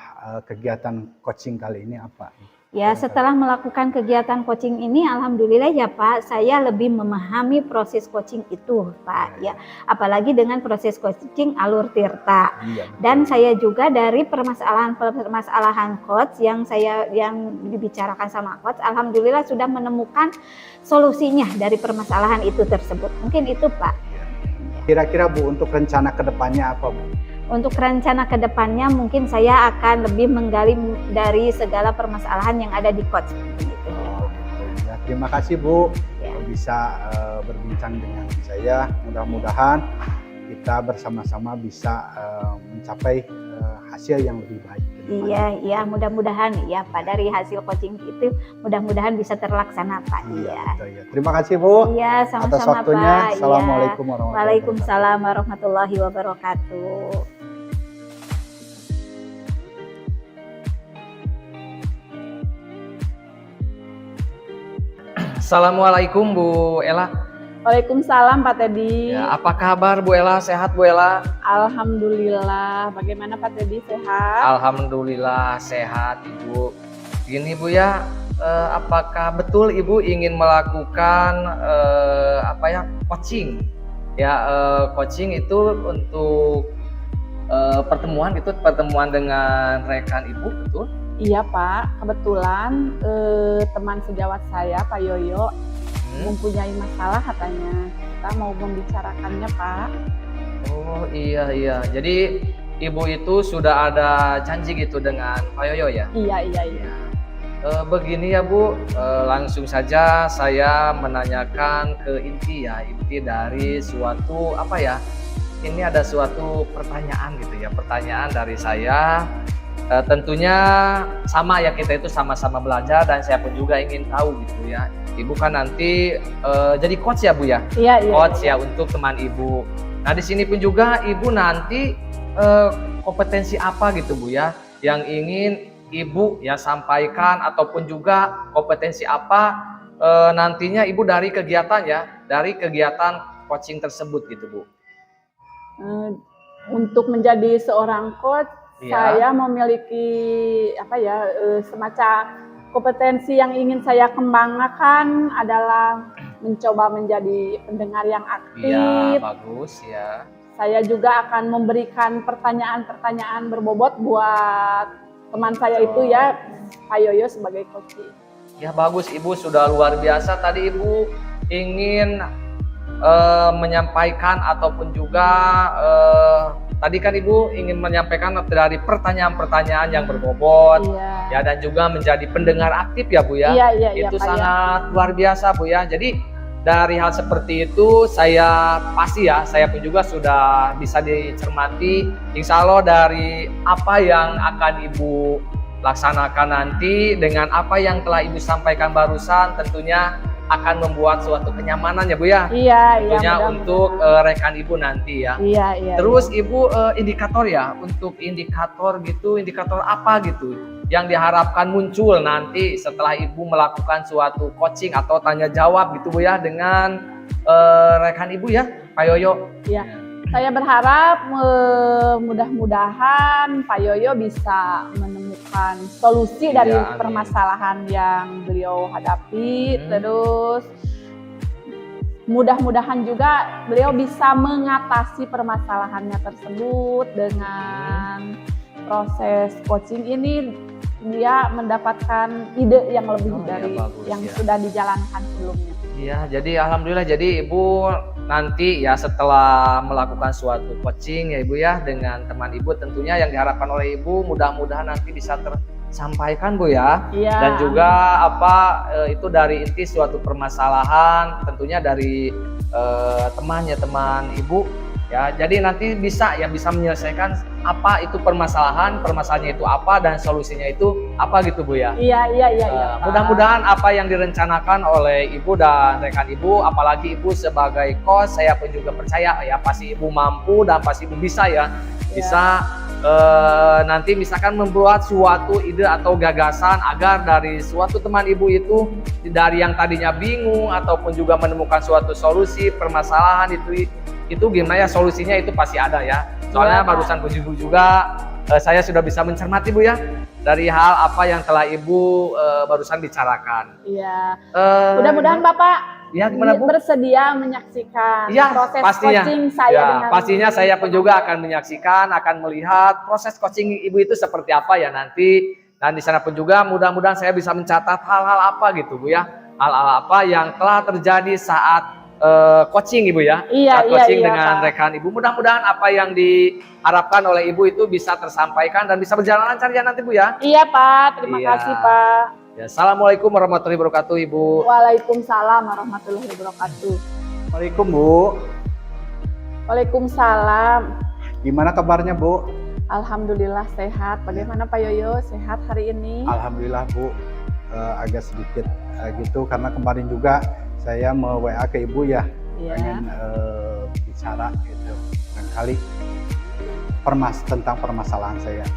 kegiatan coaching kali ini apa? Ya, setelah melakukan kegiatan coaching ini, alhamdulillah ya Pak, saya lebih memahami proses coaching itu, Pak. Ya, apalagi dengan proses coaching alur Tirta. Iya, betul. Dan saya juga dari permasalahan coach yang dibicarakan sama coach, alhamdulillah sudah menemukan solusinya dari permasalahan itu tersebut. Mungkin itu, Pak. Kira-kira Bu, untuk rencana kedepannya apa Bu? Untuk rencana kedepannya mungkin saya akan lebih menggali dari segala permasalahan yang ada di coach. Begitu. Ya, terima kasih Bu Ya. bisa berbincang dengan saya. Mudah-mudahan kita bersama-sama bisa mencapai hasil yang lebih baik. Iya, iya, mudah-mudahan ya Pak, dari hasil coaching itu mudah-mudahan bisa terlaksana Pak. Iya. Betul, ya. Terima kasih Bu Iya, atas sama-sama waktunya. Pak. Assalamualaikum Iya. warahmatullahi wabarakatuh. Waalaikumsalam warahmatullahi wabarakatuh. Assalamualaikum Bu Ella. Waalaikumsalam Pak Teddy. Ya, apa kabar Bu Ella? Sehat Bu Ella? Alhamdulillah. Bagaimana Pak Teddy, sehat? Alhamdulillah sehat Ibu. Gini Bu ya, apakah betul Ibu ingin melakukan coaching? Ya, coaching itu untuk pertemuan dengan rekan Ibu, betul? Iya Pak, kebetulan teman sejawat saya Pak Yoyo mempunyai masalah katanya. Kita mau membicarakannya Pak. Oh iya. Jadi Ibu itu sudah ada janji gitu dengan Pak Yoyo ya? Iya. Begini ya Bu, langsung saja saya menanyakan ke inti dari suatu ini ada suatu pertanyaan gitu ya, pertanyaan dari saya. Tentunya sama ya, kita itu sama-sama belajar dan saya pun juga ingin tahu gitu ya. Ibu kan nanti jadi coach ya Bu ya? Iya. Coach ya untuk teman Ibu. Nah di sini pun juga Ibu nanti kompetensi apa gitu Bu ya, yang ingin Ibu ya sampaikan, ataupun juga kompetensi apa nantinya Ibu dari kegiatan coaching tersebut gitu Bu. Untuk menjadi seorang coach, Saya memiliki semacam kompetensi yang ingin saya kembangkan adalah mencoba menjadi pendengar yang aktif. Iya, bagus ya. Saya juga akan memberikan pertanyaan-pertanyaan berbobot buat teman saya itu ya, Pak Yoyo sebagai coach. Ya bagus, Ibu sudah luar biasa. Tadi Ibu ingin menyampaikan ataupun juga tadi kan Ibu ingin menyampaikan dari pertanyaan-pertanyaan yang berbobot, ya, dan juga menjadi pendengar aktif ya Bu ya. Itu sangat luar biasa Bu ya. Jadi dari hal seperti itu saya pun juga sudah bisa dicermati. Insya Allah dari apa yang akan Ibu laksanakan nanti dengan apa yang telah Ibu sampaikan barusan tentunya akan membuat suatu kenyamanan ya Bu ya. Tentunya untuk rekan Ibu nanti ya. Terus Ibu indikator ya, untuk indikator apa gitu yang diharapkan muncul nanti setelah Ibu melakukan suatu coaching atau tanya jawab gitu Bu ya dengan rekan Ibu ya, Pak Yoyo. Saya berharap mudah-mudahan Pak Yoyo bisa menemukan solusi dari permasalahan yang beliau hadapi. Terus mudah-mudahan juga beliau bisa mengatasi permasalahannya tersebut dengan proses coaching ini. Dia mendapatkan ide yang lebih dari yang sudah dijalankan sebelumnya. Iya, jadi alhamdulillah, jadi Ibu nanti ya setelah melakukan suatu coaching ya Ibu ya dengan teman Ibu, tentunya yang diharapkan oleh Ibu mudah-mudahan nanti bisa tersampaikan Bu ya. Dan juga itu dari inti suatu permasalahan tentunya dari teman Ibu ya. Jadi nanti bisa menyelesaikan apa itu permasalahannya itu apa dan solusinya itu apa gitu Bu ya. Mudah-mudahan apa yang direncanakan oleh Ibu dan rekan Ibu, apalagi Ibu sebagai coach, saya pun juga percaya ya pasti Ibu mampu dan pasti Ibu bisa ya. Bisa nanti misalkan membuat suatu ide atau gagasan agar dari suatu teman Ibu itu dari yang tadinya bingung ataupun juga menemukan suatu solusi permasalahan itu gimana ya solusinya itu pasti ada ya. Soalnya barusan Ibu juga saya sudah bisa mencermati Bu ya dari hal apa yang telah Ibu barusan bicarakan. Mudah-mudahan Bapak bersedia menyaksikan proses coaching saya. Pastinya saya pun juga akan menyaksikan, akan melihat proses coaching Ibu itu seperti apa ya nanti. Dan di sana pun juga mudah-mudahan saya bisa mencatat hal-hal apa gitu Bu ya. Hal-hal apa yang telah terjadi saat coaching Ibu ya. Saat coaching dengan rekan Ibu. Mudah-mudahan apa yang diharapkan oleh Ibu itu bisa tersampaikan dan bisa berjalan lancar ya nanti Bu ya. Iya Pak, terima kasih Pak. Ya, Assalamualaikum warahmatullahi wabarakatuh Ibu. Waalaikumsalam warahmatullahi wabarakatuh. Waalaikumsalam Bu. Waalaikumsalam. Gimana kabarnya Bu? Alhamdulillah sehat. Bagaimana Pak Yoyo, sehat hari ini? Alhamdulillah Bu, agak sedikit gitu karena kemarin juga saya mau WA ke Ibu ya, pengen bicara gitu. Barangkali tentang permasalahan saya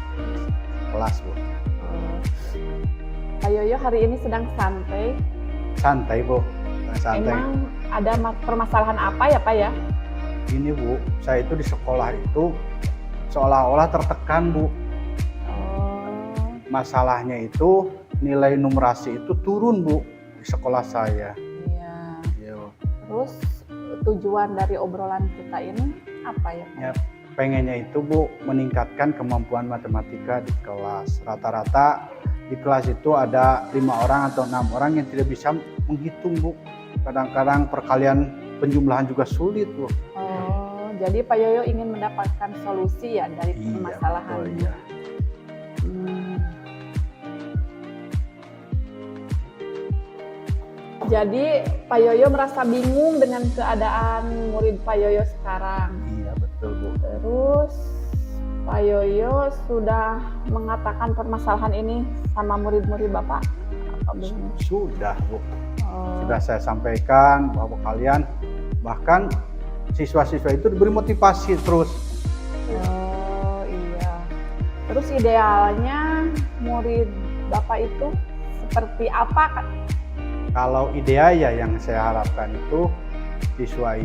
kelas Bu. Pak Yoyo hari ini sedang santai? Santai Bu, santai. Emang ada permasalahan apa ya Pak ya? Ini Bu, saya itu di sekolah itu seolah-olah tertekan Bu. Masalahnya itu nilai numerasi itu turun Bu di sekolah saya. Terus tujuan dari obrolan kita ini apa ya? Pengennya itu Bu meningkatkan kemampuan matematika di kelas. Rata-rata di kelas itu ada 5 orang atau 6 orang yang tidak bisa menghitung Bu. Kadang-kadang perkalian penjumlahan juga sulit Bu. Jadi Pak Yoyo ingin mendapatkan solusi ya dari permasalahan ini. Jadi Pak Yoyo merasa bingung dengan keadaan murid Pak Yoyo sekarang. Iya betul Bu. Terus Pak Yoyo sudah mengatakan permasalahan ini sama murid-murid Bapak? Sudah Bu. Sudah saya sampaikan bahwa kalian bahkan siswa-siswa itu diberi motivasi terus. Iya. Terus idealnya murid Bapak itu seperti apa Kak? Kalau ideal ya yang saya harapkan itu siswa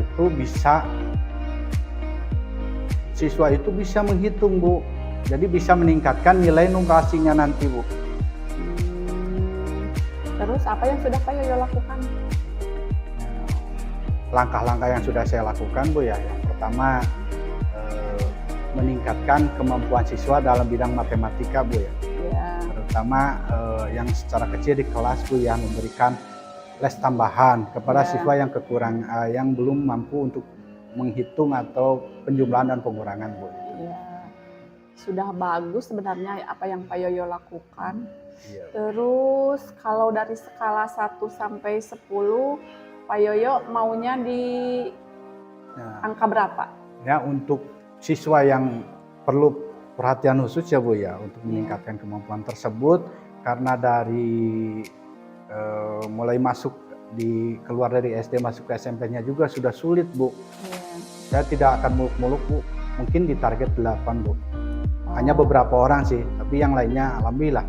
itu bisa menghitung Bu. Jadi bisa meningkatkan nilai numerasinya nanti, Bu. Terus apa yang sudah Pak Yoyo lakukan? Langkah-langkah yang sudah saya lakukan, Bu, ya. Yang pertama, meningkatkan kemampuan siswa dalam bidang matematika, Bu, ya. Ya. Terutama yang secara kecil di kelas, Bu, ya, memberikan les tambahan kepada siswa yang yang belum mampu untuk menghitung atau penjumlahan dan pengurangan, Bu. Ya. Sudah bagus sebenarnya apa yang Pak Yoyo lakukan. Iya. Terus kalau dari skala 1 sampai 10, Pak Yoyo maunya di angka berapa? Ya, untuk siswa yang perlu perhatian khusus ya, Bu, ya, untuk meningkatkan kemampuan tersebut, karena dari mulai masuk keluar dari SD masuk ke SMP-nya juga sudah sulit, Bu. Saya tidak akan muluk-muluk, Bu. Mungkin di target 8, Bu. Hanya beberapa orang sih, tapi yang lainnya alhamdulillah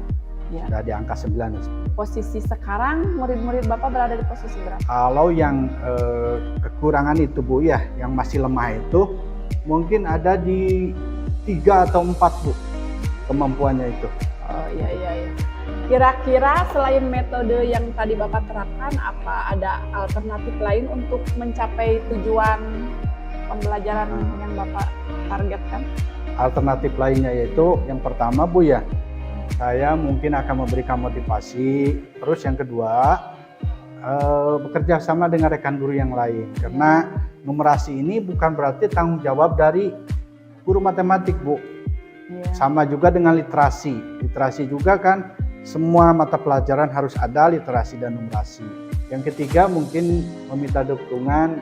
sudah di angka 9. Posisi sekarang murid-murid Bapak berada di posisi berapa? Kalau yang kekurangan itu, Bu, ya, yang masih lemah itu mungkin ada di 3 atau 4, Bu, kemampuannya itu. Oh iya. Kira-kira selain metode yang tadi Bapak terapkan, apa ada alternatif lain untuk mencapai tujuan pembelajaran yang Bapak targetkan? Alternatif lainnya yaitu yang pertama, Bu, ya, saya mungkin akan memberikan motivasi. Terus yang kedua, bekerja sama dengan rekan guru yang lain. Karena numerasi ini bukan berarti tanggung jawab dari guru matematik, Bu. Sama juga dengan literasi. Literasi juga kan semua mata pelajaran harus ada literasi dan numerasi. Yang ketiga mungkin meminta dukungan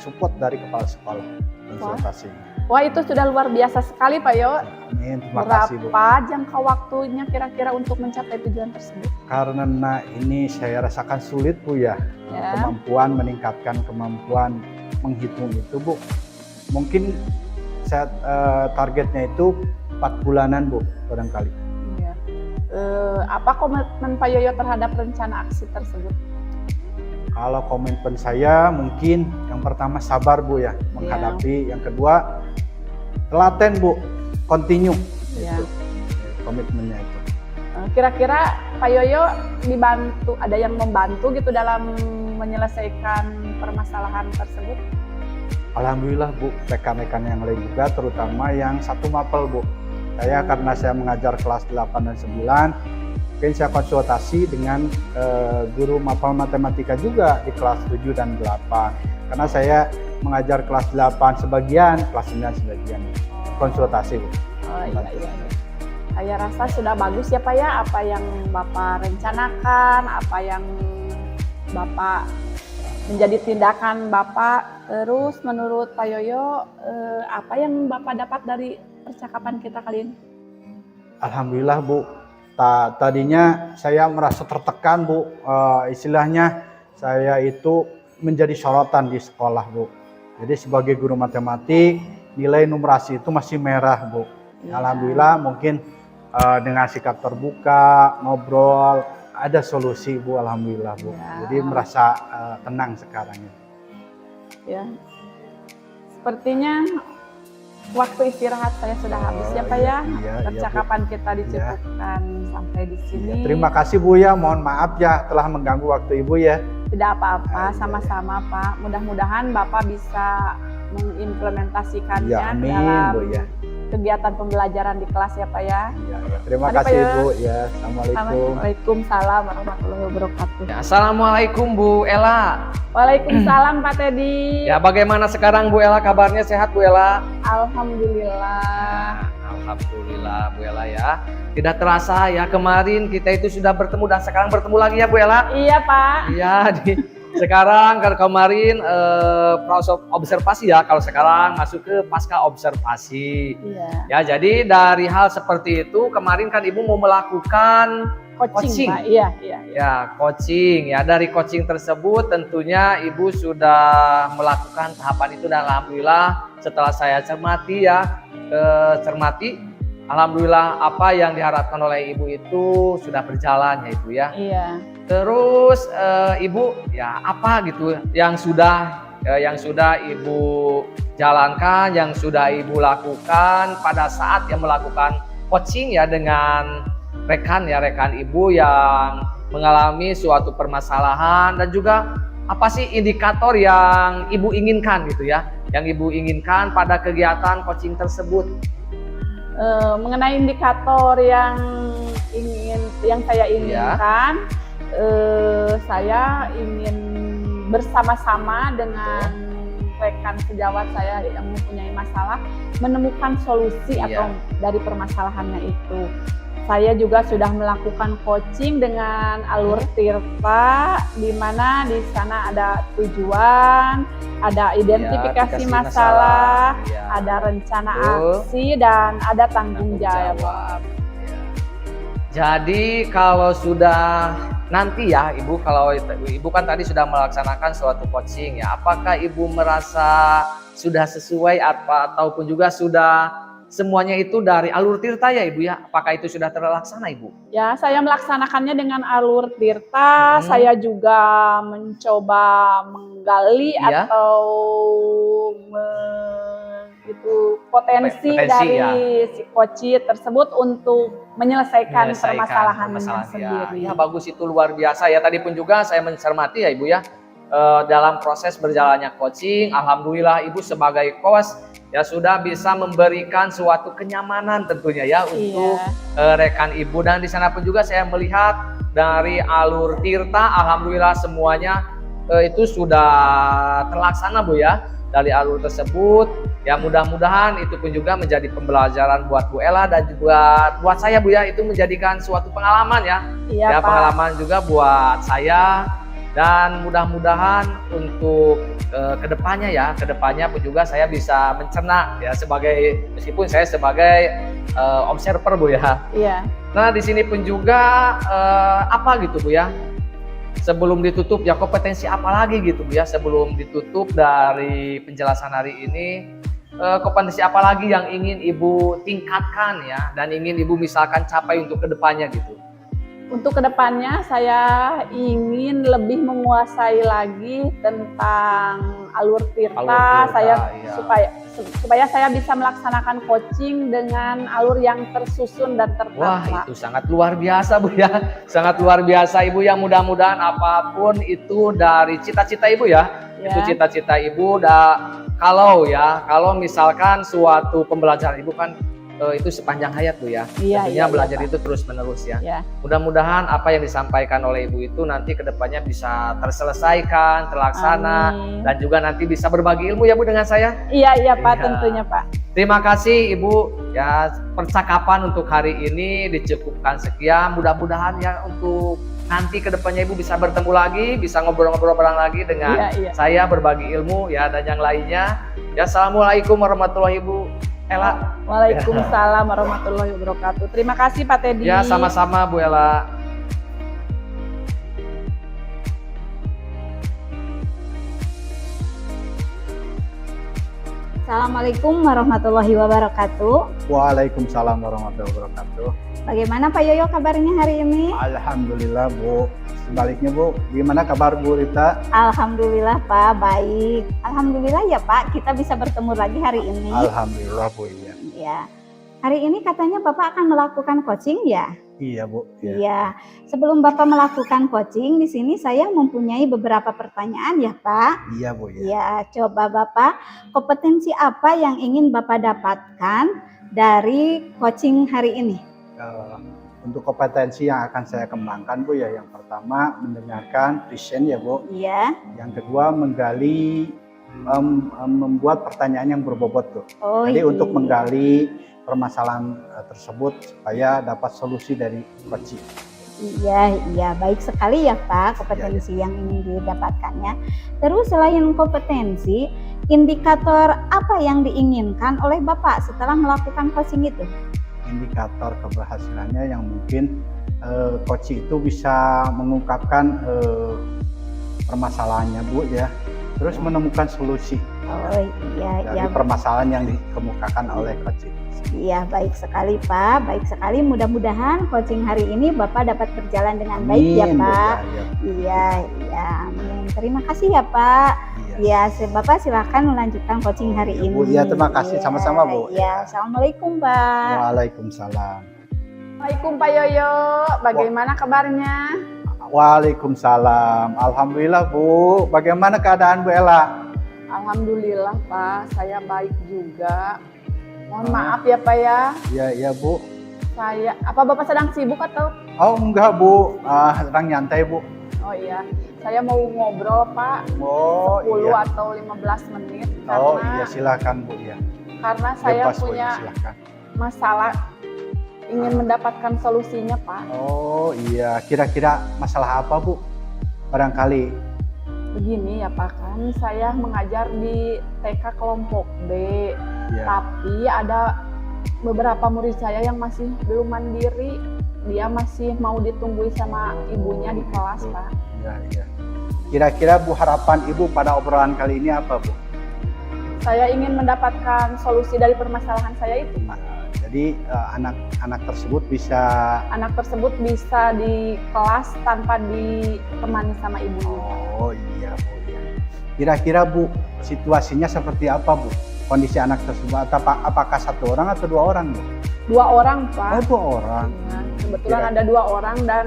support dari kepala sekolah konsultasi. Wah, itu sudah luar biasa sekali, Pak Yo. Amin, terima kasih, Bu. Berapa jangka waktunya kira-kira untuk mencapai tujuan tersebut? Karena ini saya rasakan sulit, Bu, ya. Kemampuan meningkatkan kemampuan menghitung itu, Bu. Mungkin saya targetnya itu 4 bulanan, Bu, barangkali. Iya. Apa komitmen Pak Yoyo terhadap rencana aksi tersebut? Kalau komitmen saya mungkin yang pertama sabar, Bu, ya, menghadapi. Yang kedua telaten, Bu, continue. Itu komitmennya itu. Kira-kira Pak Yoyo dibantu, ada yang membantu gitu dalam menyelesaikan permasalahan tersebut? Alhamdulillah, Bu, rekan-rekan yang lain juga, terutama yang satu mapel, Bu. Saya karena saya mengajar kelas 8 dan 9, mungkin saya konsultasi dengan guru mapel matematika juga di kelas 7 dan 8. Karena saya mengajar kelas 8 sebagian, kelas 9 sebagian. Konsultasi, Bu. Oh iya. Saya rasa sudah bagus ya, Pak, ya, apa yang Bapak rencanakan, apa yang Bapak menjadi tindakan Bapak. Terus menurut Pak Yoyo, apa yang Bapak dapat dari percakapan kita kali ini? Alhamdulillah, Bu. Tadinya saya merasa tertekan, Bu. Istilahnya saya itu menjadi sorotan di sekolah, Bu. Jadi sebagai guru matematik, nilai numerasi itu masih merah, Bu. Alhamdulillah mungkin dengan sikap terbuka, ngobrol, ada solusi, Bu. Alhamdulillah, Bu. Jadi merasa tenang sekarang ini. Ya, sepertinya waktu istirahat saya sudah habis ya, Pak, ya. Percakapan kita dicukupkan sampai di sini. Terima kasih, Bu, ya. Mohon maaf ya telah mengganggu waktu Ibu, ya. Tidak apa-apa, sama-sama, Pak. Mudah-mudahan Bapak bisa mengimplementasikannya dalam Bu, ya. kegiatan pembelajaran di kelas ya, Pak, ya. Terima kasih, Pak, Bu, ya. Assalamualaikum. Waalaikumsalam warahmatullahi wabarakatuh. Ya, Assalamualaikum, Bu Ella. Waalaikumsalam, Pak Teddy. Ya, bagaimana sekarang Bu Ella kabarnya? Sehat, Bu Ella? Alhamdulillah. Alhamdulillah, Bu Ella, ya. Tidak terasa ya, kemarin kita itu sudah bertemu dan sekarang bertemu lagi ya, Bu Ella? Iya, Pak. Iya, sekarang kalau kemarin observasi ya, kalau sekarang masuk ke pasca observasi. Iya. Ya, jadi dari hal seperti itu kemarin kan Ibu mau melakukan coaching. Pak. Iya. Ya, coaching. Ya, dari coaching tersebut tentunya Ibu sudah melakukan tahapan itu dan alhamdulillah setelah saya cermati alhamdulillah apa yang diharapkan oleh Ibu itu sudah berjalan ya, Ibu, ya. Iya. Terus Ibu ya apa gitu yang sudah yang sudah Ibu jalankan, yang sudah Ibu lakukan pada saat yang melakukan coaching ya dengan rekan Ibu yang mengalami suatu permasalahan, dan juga apa sih indikator yang Ibu inginkan gitu ya, yang Ibu inginkan pada kegiatan coaching tersebut? Mengenai indikator yang saya inginkan, saya ingin bersama-sama dengan rekan sejawat saya yang mempunyai masalah menemukan solusi atau dari permasalahannya itu. Saya juga sudah melakukan coaching dengan Alur Tirta, di mana di sana ada tujuan, ada identifikasi masalah, ada rencana aksi, dan ada tanggung jawab. Jadi kalau sudah nanti ya Ibu, kalau Ibu kan tadi sudah melaksanakan suatu coaching ya, apakah Ibu merasa sudah sesuai ataupun juga sudah semuanya itu dari Alur Tirta ya Ibu ya? Apakah itu sudah terlaksana Ibu? Ya, saya melaksanakannya dengan Alur Tirta. Saya juga mencoba menggali atau potensi dari si coach tersebut untuk menyelesaikan permasalahannya sendiri. Ya bagus, itu luar biasa ya. Tadi pun juga saya mencermati ya Ibu ya, dalam proses berjalannya coaching, alhamdulillah Ibu sebagai coach ya sudah bisa memberikan suatu kenyamanan tentunya ya untuk rekan Ibu, dan di sana pun juga saya melihat dari Alur Tirta, alhamdulillah semuanya itu sudah terlaksana Bu ya dari alur tersebut. Ya mudah-mudahan itu pun juga menjadi pembelajaran buat Bu Ella dan juga buat saya Bu ya, itu menjadikan suatu pengalaman ya. Iya, Pak. Pengalaman juga buat saya, dan mudah-mudahan untuk kedepannya pun juga saya bisa mencerna ya, meskipun saya sebagai observer Bu ya. Iya. Nah di sini pun juga apa gitu Bu ya, sebelum ditutup ya, kompetensi apa lagi gitu Bu ya, sebelum ditutup dari penjelasan hari ini, kompetensi apa lagi yang ingin Ibu tingkatkan ya, dan ingin Ibu misalkan capai untuk kedepannya gitu? Untuk kedepannya saya ingin lebih menguasai lagi tentang Alur Tirta, supaya saya bisa melaksanakan coaching dengan alur yang tersusun dan tertata. Wah, itu sangat luar biasa Bu ya, sangat luar biasa Ibu ya. Mudah-mudahan apapun itu dari cita-cita Ibu ya, itu cita-cita Ibu. Kalau misalkan suatu pembelajaran Ibu kan itu sepanjang hayat Bu ya. Tentunya belajar itu terus menerus ya. Mudah-mudahan apa yang disampaikan oleh Ibu itu nanti kedepannya bisa terselesaikan, terlaksana. Amin. Dan juga nanti bisa berbagi ilmu ya Bu dengan saya. Iya Pak, tentunya Pak. Terima kasih Ibu ya, percakapan untuk hari ini dicukupkan sekian. Mudah-mudahan ya untuk nanti kedepannya Ibu bisa bertemu lagi, bisa ngobrol-ngobrol bareng lagi dengan saya, berbagi ilmu ya dan yang lainnya. Ya, assalamualaikum warahmatullahi wabarakatuh. Ella. Waalaikumsalam warahmatullahi wabarakatuh. Terima kasih Pak Teddy. Ya, sama-sama Bu Ella. Assalamualaikum warahmatullahi wabarakatuh. Waalaikumsalam warahmatullahi wabarakatuh. Bagaimana Pak Yoyo kabarnya hari ini? Alhamdulillah Bu. Sebaliknya Bu, gimana kabar Bu Rita? Alhamdulillah Pak, baik. Alhamdulillah ya Pak, kita bisa bertemu lagi hari ini. Alhamdulillah Bu, iya. Ya. Hari ini katanya Bapak akan melakukan coaching ya? Iya Bu. Iya. Sebelum Bapak melakukan coaching, di sini saya mempunyai beberapa pertanyaan ya Pak. Iya Bu. Ya, coba Bapak, kompetensi apa yang ingin Bapak dapatkan dari coaching hari ini? Untuk kompetensi yang akan saya kembangkan Bu ya, yang pertama mendengarkan present ya Bu. Iya. Yang kedua menggali, membuat pertanyaan yang berbobot tuh. Jadi untuk menggali permasalahan tersebut supaya dapat solusi dari coaching. Iya, baik sekali ya Pak kompetensi yang ingin didapatkannya. Terus selain kompetensi, indikator apa yang diinginkan oleh Bapak setelah melakukan coaching itu? Indikator keberhasilannya yang mungkin coach itu bisa mengungkapkan permasalahannya Bu ya, terus menemukan solusi dari permasalahan yang dikemukakan oleh coach. Iya, baik sekali Pak, baik sekali. Mudah-mudahan coaching hari ini Bapak dapat berjalan dengan baik ya Pak. Iya, amin. Terima kasih ya Pak. Iya. Ya, Bapak silakan melanjutkan coaching hari Ya, ini. Bu. Ya, terima kasih. Sama-sama, Bu. Ya, assalamualaikum, Pak. Waalaikumsalam. Assalamualaikum Pak Yoyo, bagaimana kabarnya? Waalaikumsalam. Alhamdulillah, Bu. Bagaimana keadaan Bu Ella? Alhamdulillah Pak, saya baik juga. Mohon maaf ya Pak ya, Ya, Bu. apa Bapak sedang sibuk atau? Oh, enggak, Bu. Sedang nyantai, Bu. Oh iya, saya mau ngobrol Pak, Oh, 10 iya. atau 15 menit. Oh, karena, iya, silakan, Bu. Ya. Karena saya Bebas, Bu, punya ya, silakan. masalah, ingin mendapatkan solusinya Pak. Oh, iya. Kira-kira masalah apa, Bu? Barangkali. Begini ya Pak, kan saya mengajar di TK kelompok B, Ya. tapi ada beberapa murid saya yang masih belum mandiri. Dia masih mau ditunggui sama ibunya di kelas, Betul. Pak. Iya, iya. Kira-kira Bu, harapan Ibu pada obrolan kali ini apa, Bu? Saya ingin mendapatkan solusi dari permasalahan saya itu, Pak. Ya, jadi anak tersebut bisa. Anak tersebut bisa di kelas tanpa ditemani sama ibunya. Oh iya, Bu. Ya. Kira-kira Bu, situasinya seperti apa, Bu? Kondisi anak tersebut, apakah satu orang atau dua orang, Bu? 2 orang, Oh, Pak. 2 orang. Ya, kebetulan ada 2 orang dan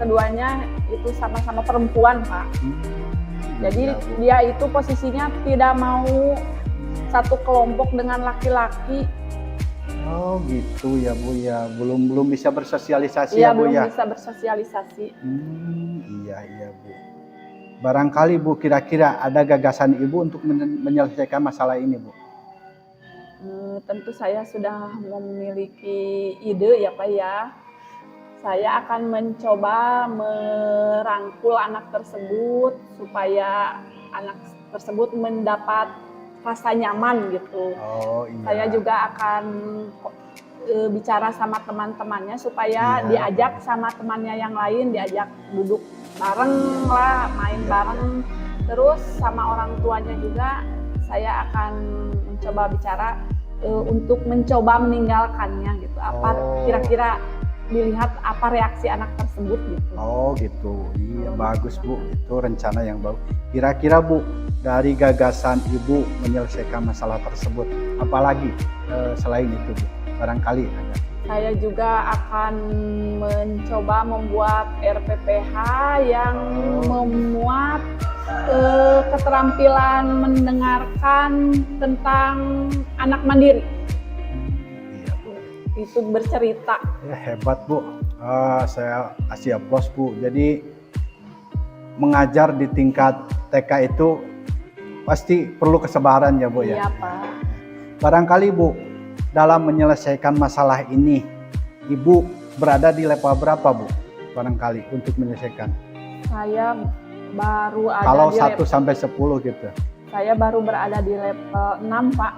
keduanya itu sama-sama perempuan, Pak. Jadi Iya, Bu. dia itu posisinya tidak mau satu kelompok dengan laki-laki. Oh gitu ya, Bu ya. Belum bisa bersosialisasi Iya, ya, Bu belum ya. bisa bersosialisasi. Iya, Bu. Barangkali Bu, kira-kira ada gagasan Ibu untuk menyelesaikan masalah ini, Bu? Tentu saya sudah memiliki ide ya Pak ya. Saya akan mencoba merangkul anak tersebut supaya anak tersebut mendapat rasa nyaman gitu. Oh iya. Saya juga akan bicara sama teman-temannya supaya Iya. diajak sama temannya yang lain, diajak duduk bareng lah, main Iya. bareng. Terus sama orang tuanya juga saya akan mencoba bicara untuk mencoba meninggalkannya gitu. Apa Oh. kira-kira dilihat apa reaksi anak tersebut gitu. Oh gitu. Iya, Oh, bagus, gitu. Bu. Itu rencana yang bagus. Kira-kira Bu, dari gagasan Ibu menyelesaikan masalah tersebut, apalagi selain itu, Bu? Barangkali ada. Saya juga akan mencoba membuat RPPH yang memuat keterampilan mendengarkan tentang anak mandiri. Iya, Bu. Itu bercerita. Ya, hebat, Bu. Saya kasih aplaus, Bu. Jadi mengajar di tingkat TK itu pasti perlu kesabaran ya, Bu ya. Iya, Pak. Barangkali, Bu, dalam menyelesaikan masalah ini, Ibu berada di level berapa, Bu? Barangkali untuk menyelesaikan. Saya baru ada Kalau di 1 sampai 10 gitu. saya baru berada di level 6, Pak.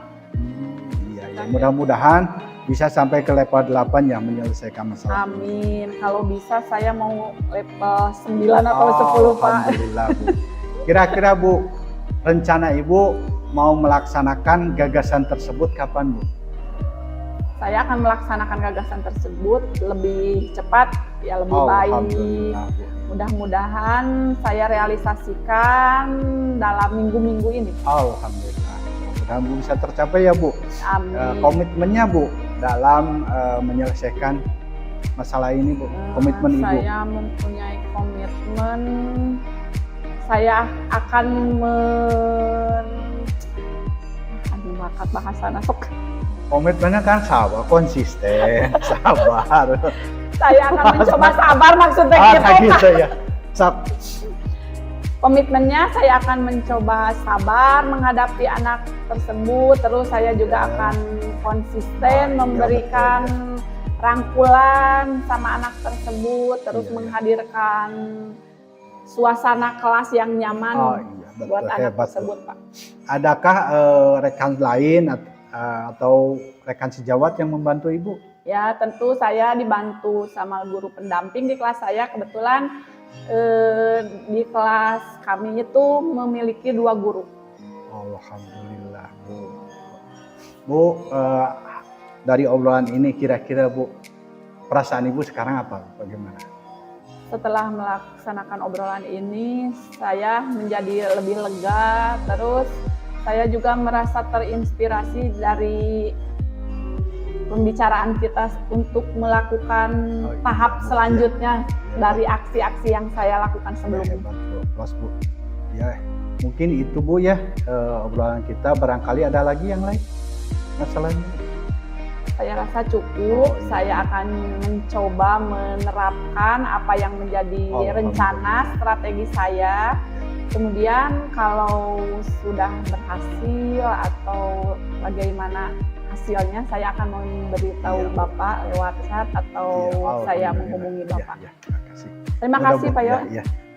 Iya, ya. Mudah-mudahan bisa sampai ke level 8 ya menyelesaikan masalah. Amin. Kalau bisa saya mau level 9 atau 10, Pak. Alhamdulillah, Bu. Kira-kira, Bu, rencana Ibu mau melaksanakan gagasan tersebut kapan, Bu? Saya akan melaksanakan gagasan tersebut lebih cepat, ya lebih baik. Alhamdulillah, Bu. Mudah-mudahan saya realisasikan dalam minggu-minggu ini. Alhamdulillah. Mudah-mudahan Bu bisa tercapai ya, Bu. Amin. Komitmennya, Bu, dalam menyelesaikan masalah ini, Bu. Komitmen Ibu. Saya mempunyai komitmen. Saya akan bakat bahasa nasok. Komitmennya kan sabar, konsisten, sabar. Saya akan mencoba sabar maksudnya gitu. Kayak gitu ya. Komitmennya saya akan mencoba sabar menghadapi anak tersebut. Terus saya juga akan konsisten Iya, memberikan rangkulan sama anak tersebut. Terus Iya. menghadirkan suasana kelas yang nyaman Iya, betul. buat anak Hebat, Bu. tersebut, Pak. Adakah rekan lain atau rekan sejawat yang membantu Ibu? Ya, tentu saya dibantu sama guru pendamping di kelas saya. Kebetulan di kelas kami itu memiliki 2 guru. Alhamdulillah, Bu. Bu, dari obrolan ini kira-kira, Bu, perasaan Ibu sekarang apa? Bagaimana? setelah melaksanakan obrolan ini, saya menjadi lebih lega. Terus saya juga merasa terinspirasi dari pembicaraan kita untuk melakukan tahap selanjutnya dari aksi-aksi yang saya lakukan sebelumnya. Hebat, Bu. Plus, Bu. Ya, mungkin itu Bu ya obrolan kita. Barangkali ada lagi yang lain masalahnya. Saya rasa cukup. Saya akan mencoba menerapkan apa yang menjadi rencana strategi saya. Kemudian kalau sudah berhasil atau bagaimana hasilnya, saya akan memberitahu Bapak lewat chat atau saya menghubungi Bapak. Terima kasih Pak Yo.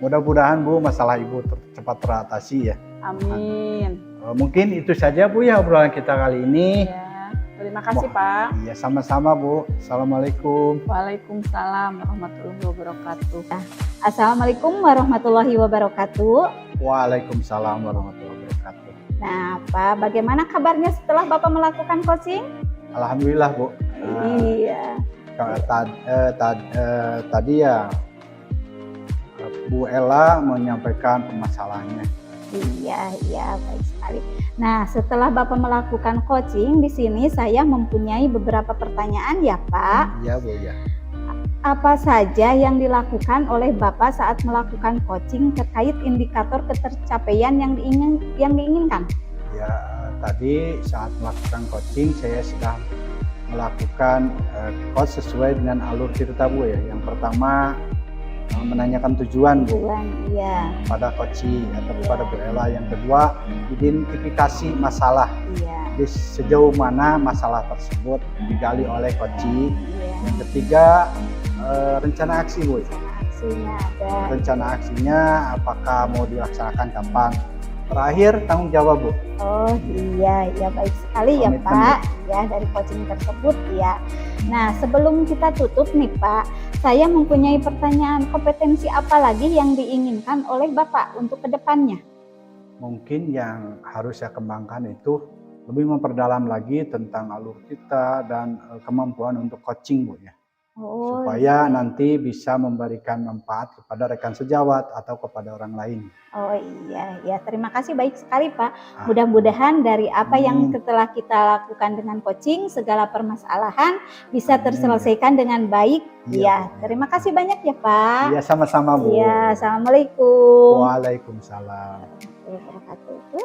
Mudah-mudahan Bu masalah Ibu cepat teratasi ya. Amin. Mungkin itu saja Bu ya obrolan kita kali ini. Ya, terima kasih Pak. Iya, sama-sama Bu. Assalamualaikum. Waalaikumsalam warahmatullahi wabarakatuh. Assalamualaikum warahmatullahi wabarakatuh. Waalaikumsalam warahmatullahi wabarakatuh. Nah, Pak, bagaimana kabarnya setelah Bapak melakukan coaching? Alhamdulillah Bu. Iya. Tadi ya Bu Ella menyampaikan permasalahannya. Iya, baik sekali. Nah, setelah Bapak melakukan coaching, di sini saya mempunyai beberapa pertanyaan ya, Pak. Iya, Bu ya. Apa saja yang dilakukan oleh Bapak saat melakukan coaching terkait indikator ketercapaian yang diinginkan? Ya, tadi saat melakukan coaching saya sedang melakukan coach sesuai dengan alur cerita Bu ya. Yang pertama menanyakan tujuan Bu Iya. pada coaching atau kepada Bu Ella. Yang kedua identifikasi masalah. Iya. Jadi sejauh mana masalah tersebut digali oleh coaching. Iya. Yang ketiga rencana aksi Bu. Aksinya ada. Rencana aksinya apakah mau dilaksanakan kapan. Terakhir tanggung jawab Bu. Oh iya, baik sekali ya Komitmen, Pak. Ya, dari coaching tersebut ya. Nah, sebelum kita tutup nih Pak, saya mempunyai pertanyaan, kompetensi apa lagi yang diinginkan oleh Bapak untuk kedepannya? Mungkin yang harus saya kembangkan itu lebih memperdalam lagi tentang alur kita dan kemampuan untuk coaching Bu ya. Oh, Supaya nanti bisa memberikan manfaat kepada rekan sejawat atau kepada orang lain. Oh iya, terima kasih, baik sekali Pak. Mudah-mudahan dari apa yang setelah kita lakukan dengan coaching, segala permasalahan bisa terselesaikan dengan baik. Ya, terima kasih banyak ya Pak. Iya, sama-sama Bu. Iya, assalamualaikum. Waalaikumsalam. Warahmatullahi wabarakatuh.